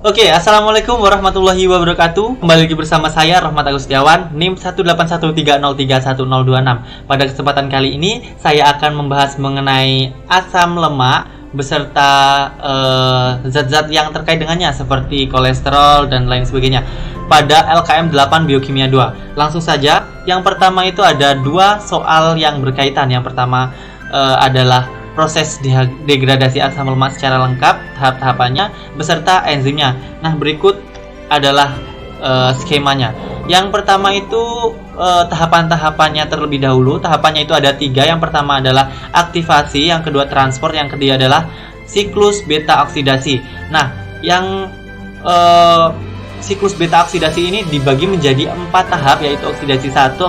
Oke, assalamualaikum warahmatullahi wabarakatuh. Kembali lagi bersama saya Rahmat Agus Setiawan, NIM 18130031026. Pada kesempatan kali ini saya akan membahas mengenai asam lemak beserta zat-zat yang terkait dengannya seperti kolesterol dan lain sebagainya pada LKM 8 Biokimia 2. Langsung saja, yang pertama itu ada dua soal yang berkaitan. Yang pertama adalah proses degradasi asam lemak secara lengkap, tahap-tahapannya beserta enzimnya. Nah, berikut adalah skemanya. Yang pertama itu tahapan-tahapannya terlebih dahulu. Tahapannya itu ada 3. Yang pertama adalah aktivasi, yang kedua transport, yang ketiga adalah siklus beta oksidasi. Nah, yang siklus beta oksidasi ini dibagi menjadi 4 tahap, yaitu oksidasi 1,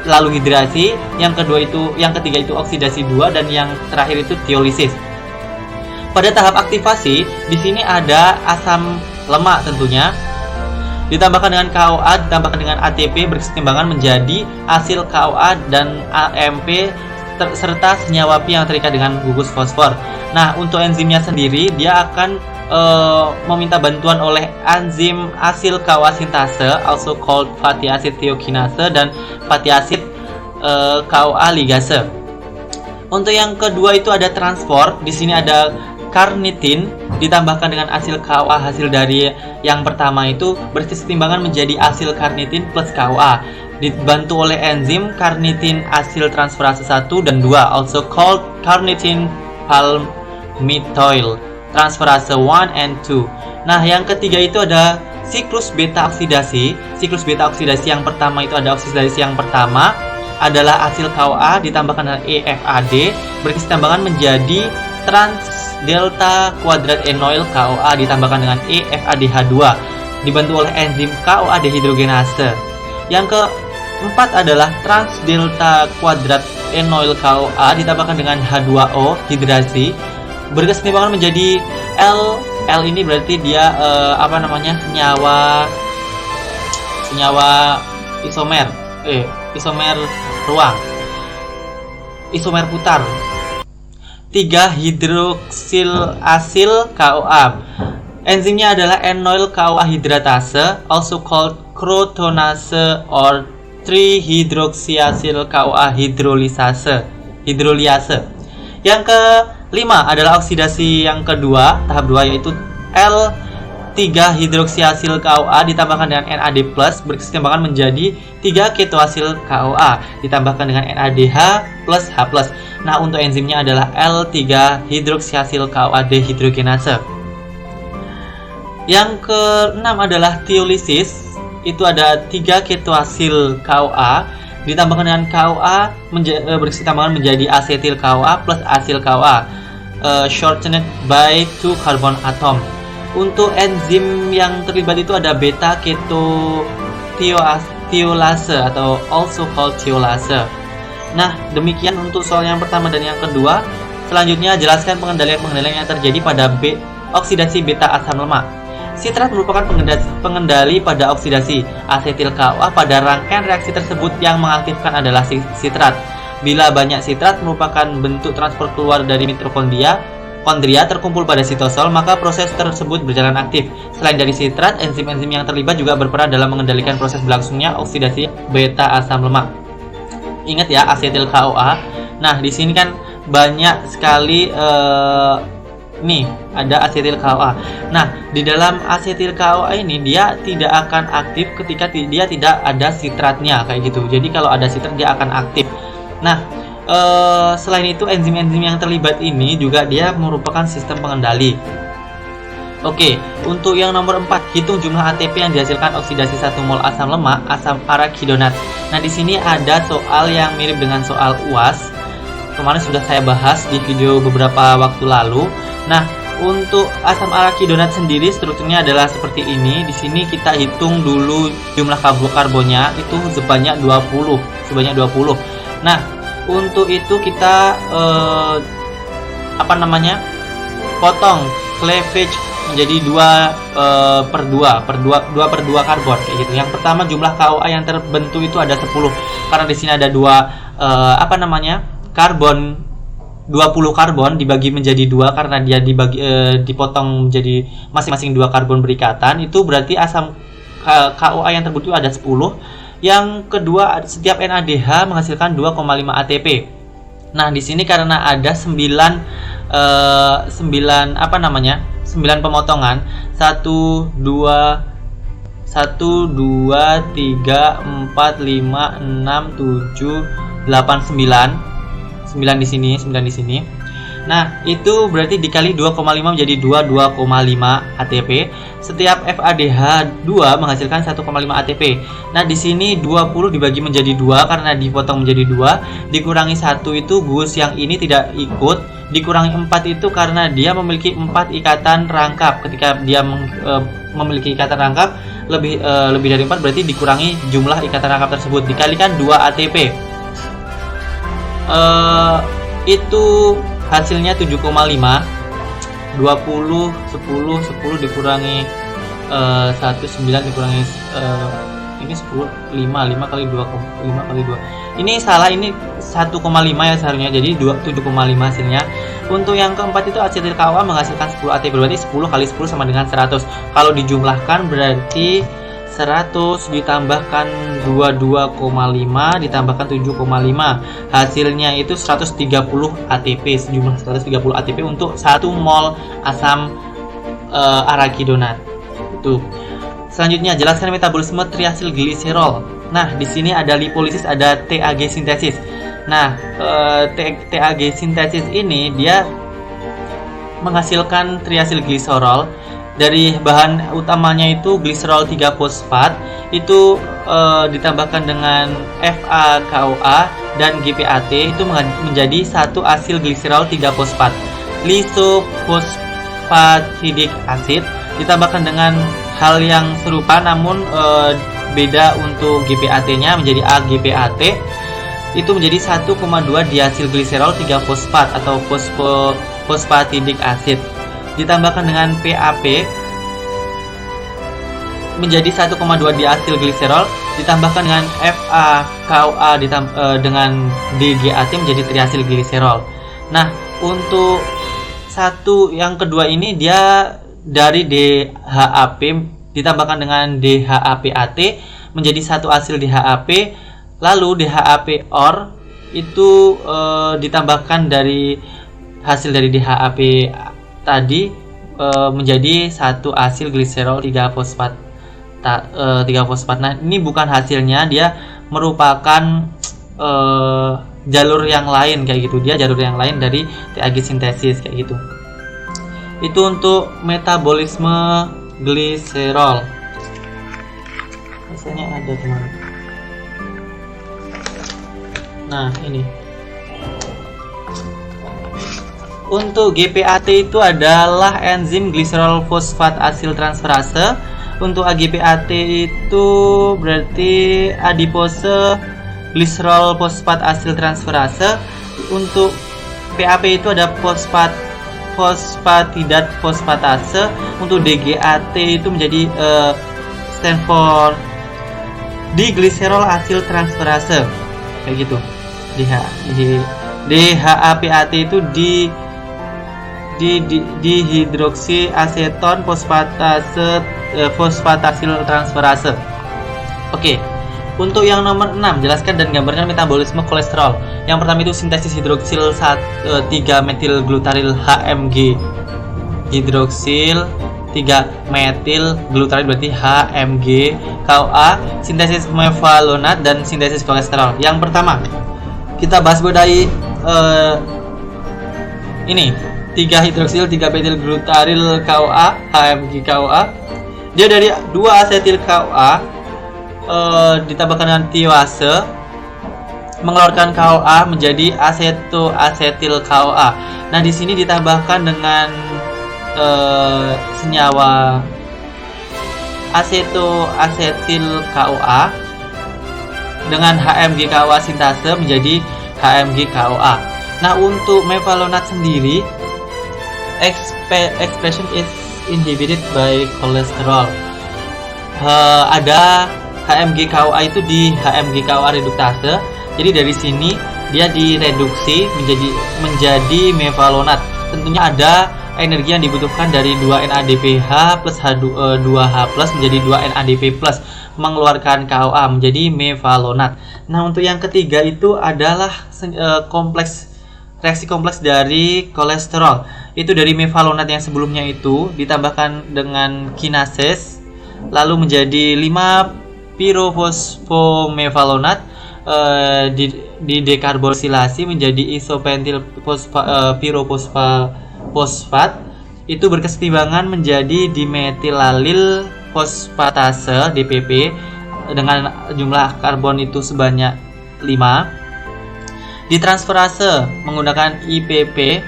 lalu hidrasi, yang ketiga itu oksidasi 2, dan yang terakhir itu tiolisis. Pada tahap aktivasi, di sini ada asam lemak tentunya, ditambahkan dengan KOA, ditambahkan dengan ATP berkesetimbangan menjadi asil KOA dan AMP serta senyawa Pi yang terikat dengan gugus fosfor. Nah, untuk enzimnya sendiri dia akan meminta bantuan oleh enzim asil KOA sintase, also called fatty acid thiokinase, dan fatty acid KOA ligase. Untuk yang kedua itu ada transport. Di sini ada karnitin ditambahkan dengan asil KOA hasil dari yang pertama itu berkesetimbangan menjadi asil karnitin plus KOA, dibantu oleh enzim karnitin asil transferase 1 dan 2, also called carnitine palmitoyl transferase 1 and 2. Nah, yang ketiga itu ada siklus beta oksidasi. Siklus beta oksidasi yang pertama itu ada oksidasi yang pertama adalah asil KOA ditambahkan dengan EFAD berkesetimbangan menjadi trans delta kuadrat enoil KOA ditambahkan dengan EFADH2 dibantu oleh enzim KOA dehidrogenase. Yang keempat adalah trans delta kuadrat enoil KOA ditambahkan dengan H2O hidrasi berkesetimbangan menjadi L ini berarti dia senyawa isomer ruang, isomer putar. 3 hidroksil asil KOA. Enzimnya adalah enoyl KOA hidratase, also called crotonase or 3-hidroksiasil KOA hidroliase. Yang kelima adalah oksidasi yang kedua, tahap 2, yaitu L3-hidroksiasil KOA ditambahkan dengan NAD+ berkesetimbangan menjadi 3 ketoasil KOA ditambahkan dengan NADH plus H+. Nah, untuk enzimnya adalah L3-hidroksiasil KOA dehidrogenase. Yang keenam adalah tiolisis. Itu ada 3 ketoasil KOA ditambahkan dengan KOA berkesetimbangan menjadi asetil KOA plus asil KOA, shortened by 2 carbon atom. Untuk enzim yang terlibat itu ada beta ketotiolase atau also called tiolase. Nah, demikian untuk soal yang pertama dan yang kedua. Selanjutnya jelaskan pengendalian yang terjadi pada oksidasi beta asam lemak. Sitrat merupakan pengendali pada oksidasi asetil KOA. Pada rangkaian reaksi tersebut yang mengaktifkan adalah sitrat. Bila banyak sitrat merupakan bentuk transport keluar dari mitokondria terkumpul pada sitosol, maka proses tersebut berjalan aktif. Selain dari sitrat, enzim-enzim yang terlibat juga berperan dalam mengendalikan proses berlangsungnya oksidasi beta asam lemak. Ingat ya, asetil KOA. Nah, di sini kan banyak sekali nih ada asetil KOA. Nah, di dalam asetil KOA ini dia tidak akan aktif ketika dia tidak ada sitratnya kayak gitu. Jadi kalau ada sitrat dia akan aktif. Nah, selain itu enzim-enzim yang terlibat ini juga dia merupakan sistem pengendali. Oke, untuk yang nomor 4, hitung jumlah ATP yang dihasilkan oksidasi 1 mol asam lemak, asam arakidonat. Nah, di sini ada soal yang mirip dengan soal UAS. Kemarin sudah saya bahas di video beberapa waktu lalu. Nah, untuk asam arakidonat sendiri strukturnya adalah seperti ini. Di sini kita hitung dulu jumlah karbonnya itu sebanyak 20. Nah, untuk itu kita potong cleavage menjadi 2/2 karbon kayak gitu. Yang pertama jumlah KOA yang terbentuk itu ada 10 karena di sini ada 2 karbon 20 karbon dibagi menjadi 2 karena dia dipotong menjadi masing-masing 2 karbon berikatan, itu berarti asam KOA yang terbentuk ada 10. Yang kedua, setiap NADH menghasilkan 2,5 ATP. Nah, di sini karena ada 9 pemotongan, 1 2 3 4 5 6 7 8 9 di sini. Nah, itu berarti dikali 2,5 menjadi 2,5 ATP. Setiap FADH2 menghasilkan 1,5 ATP. Nah, di sini 20 dibagi menjadi 2 karena dipotong menjadi 2, dikurangi 1 itu gugus yang ini tidak ikut, dikurangi 4 itu karena dia memiliki 4 ikatan rangkap. Ketika dia memiliki ikatan rangkap lebih dari 4, berarti dikurangi jumlah ikatan rangkap tersebut dikalikan 2 ATP. Itu hasilnya 7,5. 20 10 dikurangi 1 9 dikurangi ini 10 5 kali 2 ini salah, ini 1,5 ya seharusnya, jadi 7,5 hasilnya. Untuk yang keempat itu asetil KOA menghasilkan 10 ATP, berarti 10 kali 10 sama dengan 100. Kalau dijumlahkan berarti 100 ditambahkan 22,5 ditambahkan 7,5, hasilnya itu 130 ATP, sejumlah 130 ATP untuk 1 mol asam arachidonat. Itu. Selanjutnya, jelaskan metabolisme triasil gliserol. Nah, di sini ada lipolisis, ada TAG sintesis. Nah, TAG sintesis ini dia menghasilkan triasil gliserol. Dari bahan utamanya itu gliserol 3-fosfat, itu ditambahkan dengan FAKOA dan GPAT, itu menjadi satu asil gliserol 3-fosfat. Lisofosfatidic acid ditambahkan dengan hal yang serupa, namun beda untuk GPAT-nya menjadi AGPAT, itu menjadi 1,2 diasil gliserol 3-fosfat atau fosfatidic acid. Ditambahkan dengan PAP menjadi 1,2 diasil gliserol, ditambahkan dengan FAKOA dengan DGAT menjadi triasil gliserol. Nah, untuk yang kedua ini dia dari DHAP ditambahkan dengan DHAPAT menjadi satu asil DHAP, lalu DHAP OR itu ditambahkan dari hasil dari DHAP tadi menjadi satu asil gliserol 3-fosfat. Nah, ini bukan hasilnya, dia merupakan jalur yang lain kayak gitu. Dia jalur yang lain dari TAG sintesis kayak gitu. Itu untuk metabolisme gliserol. Rasanya ada teman. Nah, ini. Untuk GPAT itu adalah enzim gliserol fosfat asil transferase. Untuk AGPAT itu berarti adipose gliserol fosfat asil transferase. Untuk PAP itu ada fosfatidat fosfatase. Untuk DGAT itu menjadi stand for digliserol asil transferase kayak gitu. DHAPAT itu dihidroksi aseton fosfatasil transferase. Oke. Untuk yang nomor 6, jelaskan dan gambarkan metabolisme kolesterol. Yang pertama itu sintesis hidroksil 3-metil glutaril HMG. Hidroksil 3-metil glutaril berarti HMG KOA, sintesis mevalonat dan sintesis kolesterol. Yang pertama, kita bahas dari ini 3-hidroksil 3-metil glutaril KOA HMG KOA. Dia dari 2-asetil KOA ditambahkan dengan tiwase mengeluarkan KOA menjadi asetoasetil KOA. Nah, di sini ditambahkan dengan senyawa asetoasetil KOA dengan HMG KOA sintase menjadi HMG KOA. Nah, untuk mevalonat sendiri expression is inhibited by cholesterol. Ada HMG KOA itu di HMG KOA reduktase. Jadi dari sini dia direduksi menjadi mevalonat. Tentunya ada energi yang dibutuhkan dari 2 NADPH plus H2H plus menjadi 2 NADP plus, mengeluarkan KOA menjadi mevalonat. Nah, untuk yang ketiga itu adalah reaksi kompleks dari kolesterol. Itu dari mevalonat yang sebelumnya itu ditambahkan dengan kinases lalu menjadi 5 pirofosfomevalonat, di dekarboksilasi menjadi isopentil pirofosfat, itu berkesetimbangan menjadi dimetilalil fosfatase DPP dengan jumlah karbon itu sebanyak 5. Ditransferase menggunakan IPP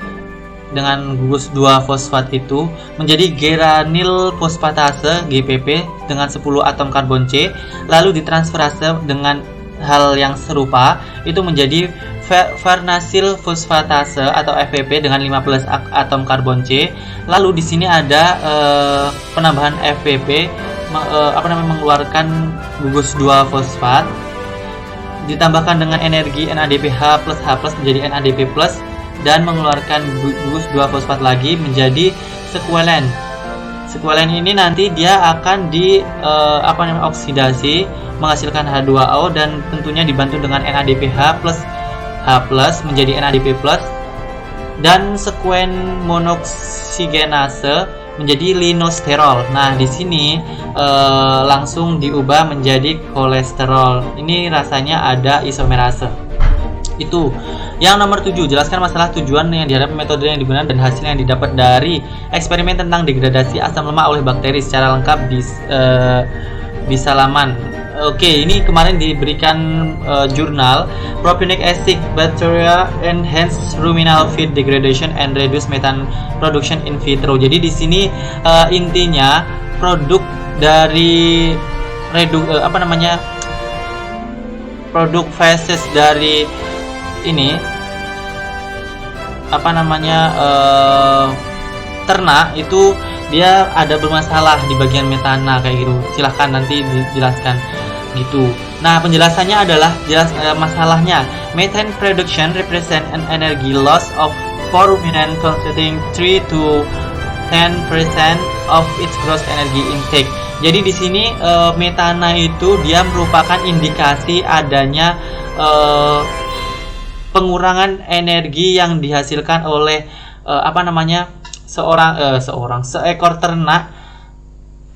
dengan gugus 2 fosfat itu menjadi geranil fosfatase GPP dengan 10 atom karbon C, lalu ditransferase dengan hal yang serupa itu menjadi farnasil fosfatase atau FPP dengan 15 atom karbon C. Lalu di sini ada penambahan FPP mengeluarkan gugus 2 fosfat ditambahkan dengan energi NADPH plus H plus menjadi NADP plus dan mengeluarkan gugus 2 fosfat lagi menjadi sekuelen. Sekuelen ini nanti dia akan oksidasi menghasilkan H2O dan tentunya dibantu dengan NADPH plus H plus menjadi NADP plus, dan sekuen monoksigenase menjadi linosterol. Nah, di sini langsung diubah menjadi kolesterol. Ini rasanya ada isomerase. Itu. Yang nomor 7, jelaskan masalah tujuan yang dihadapi, metode yang digunakan, dan hasil yang didapat dari eksperimen tentang degradasi asam lemak oleh bakteri secara lengkap di salaman. Oke, ini kemarin diberikan jurnal Propionic acid bacteria enhance ruminal feed degradation and reduce methane production in vitro. Jadi di sini intinya produk dari produk feses dari ini ternak itu dia ada bermasalah di bagian metana kayak gitu. Silahkan nanti dijelaskan gitu. Nah, penjelasannya adalah masalahnya methane production represent an energy loss of for ruminant constituting 3 to 10% of its gross energy intake. Jadi di sini metana itu dia merupakan indikasi adanya pengurangan energi yang dihasilkan oleh seekor ternak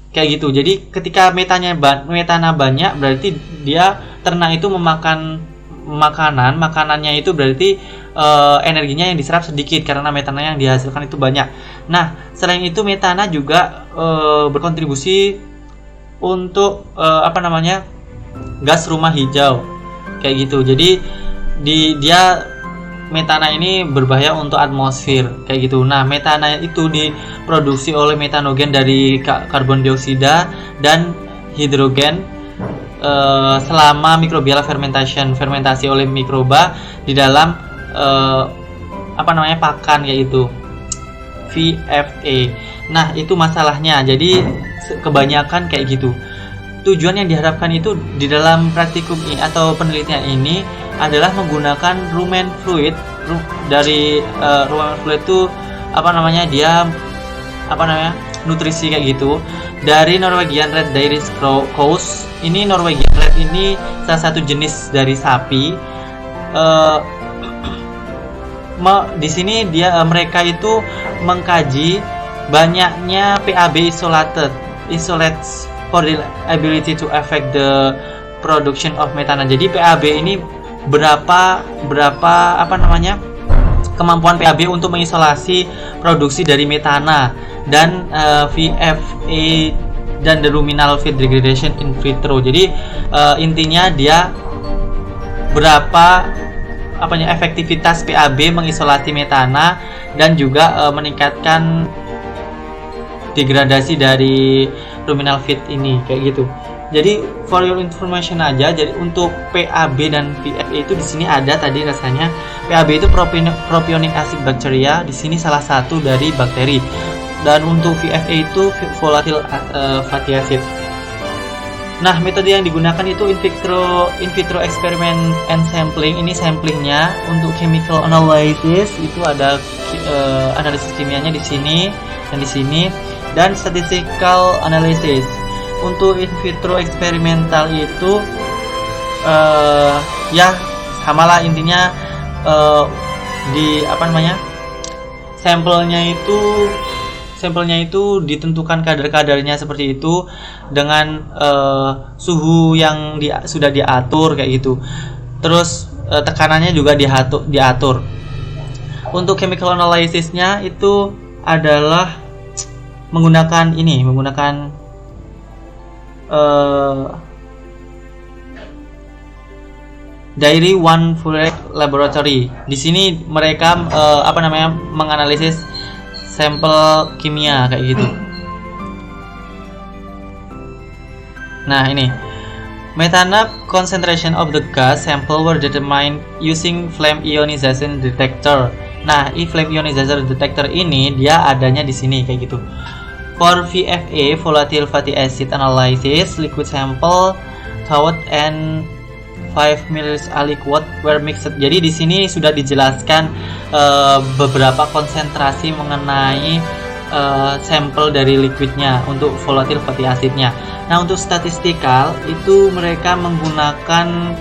kayak gitu. Jadi ketika metana banyak, berarti dia ternak itu memakan makanannya itu berarti energinya yang diserap sedikit karena metana yang dihasilkan itu banyak. Nah, selain itu metana juga berkontribusi untuk gas rumah hijau kayak gitu. Jadi dia metana ini berbahaya untuk atmosfer kayak gitu. Nah, metana itu diproduksi oleh metanogen dari karbon dioksida dan hidrogen selama microbial fermentasi oleh mikroba di dalam pakan kayak gitu, VFA. Nah, itu masalahnya. Jadi kebanyakan kayak gitu. Tujuan yang diharapkan itu di dalam praktikum ini atau penelitian ini adalah menggunakan rumen fluid dari rumen fluid itu dia nutrisi kayak gitu dari Norwegian Red Dairy Cows. Ini Norwegian Red ini salah satu jenis dari sapi. Di sini mereka itu mengkaji banyaknya PAB isolates for the ability to affect the production of metana. Jadi PAB ini berapa kemampuan PAB untuk mengisolasi produksi dari metana dan VFA dan the ruminal feed degradation in vitro. Jadi intinya dia berapa efektivitas PAB mengisolasi metana dan juga meningkatkan degradasi dari ruminal feed ini kayak gitu. Jadi for your information aja, jadi untuk PAB dan VFA itu di sini ada tadi rasanya. PAB itu propionic acid bacteria, di sini salah satu dari bakteri. Dan untuk VFA itu volatile fatty acid. Nah, metode yang digunakan itu in vitro experiment and sampling. Ini samplingnya. Untuk chemical analysis itu ada analisis kimianya di sini dan di sini, dan statistical analysis. Untuk in vitro eksperimental itu ya samalah intinya, di apa namanya, sampelnya itu ditentukan kadar-kadarnya seperti itu dengan suhu yang sudah diatur kayak gitu. Terus tekanannya juga diatur. Untuk chemical analysisnya itu adalah menggunakan Dairy One Fluoride Laboratory. Di sini mereka menganalisis sampel kimia kayak gitu. Nah, ini methane concentration of the gas sample were determined using flame ionization detector. Nah, flame ionization detector ini dia adanya di sini kayak gitu. For VFA, volatile fatty acid analysis, liquid sample thawed and 5 ml aliquot were mixed. Jadi di sini sudah dijelaskan beberapa konsentrasi mengenai sampel dari liquidnya untuk volatile fatty acidnya. Nah, untuk statistikal itu mereka menggunakan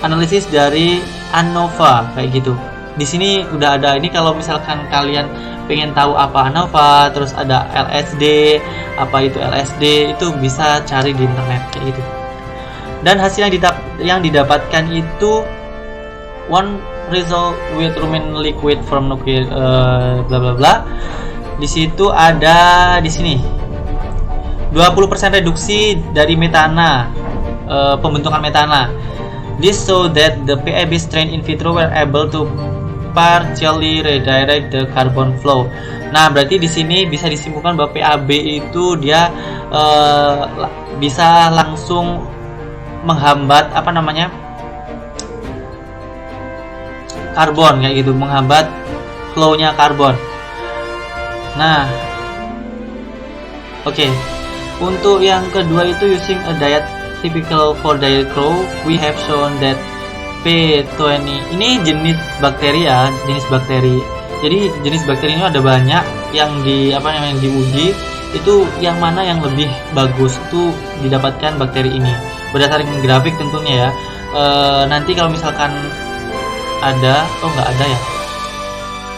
analisis dari ANOVA kayak gitu. Di sini udah ada ini, kalau misalkan kalian pengen tahu apa ANOVA, terus ada LSD, apa itu LSD, itu bisa cari di internet kayak gitu. Dan hasil yang didapatkan itu one result with rumen liquid from nuclear bla bla bla. Di situ ada di sini 20% reduksi dari metana, pembentukan metana. This so that the PAB strain in vitro were able to partially redirect the carbon flow. Nah, berarti di sini bisa disimpulkan bahwa PAB itu dia bisa langsung menghambat karbon kayak gitu, menghambat flow-nya karbon. Nah, oke. Untuk yang kedua itu using a diet typical for dairy crow, we have shown that P20 ini jenis bakteri ya, jenis bakteri. Jadi jenis bakteri ini ada banyak yang diuji, itu yang mana yang lebih bagus itu didapatkan bakteri ini berdasarkan grafik tentunya ya. Nanti kalau misalkan ada, nggak ada ya.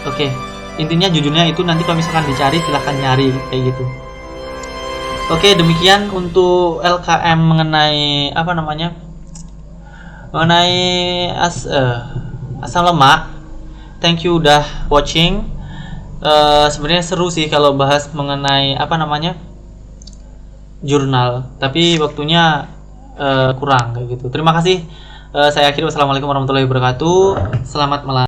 Oke, intinya judulnya itu nanti kalau misalkan dicari silahkan nyari kayak gitu. Oke, demikian untuk LKM mengenai asam lemak. Thank you udah watching. Sebenarnya seru sih kalau bahas mengenai jurnal, tapi waktunya kurang kayak gitu. Terima kasih. Saya akhiri. Wassalamualaikum warahmatullahi wabarakatuh. Selamat malam.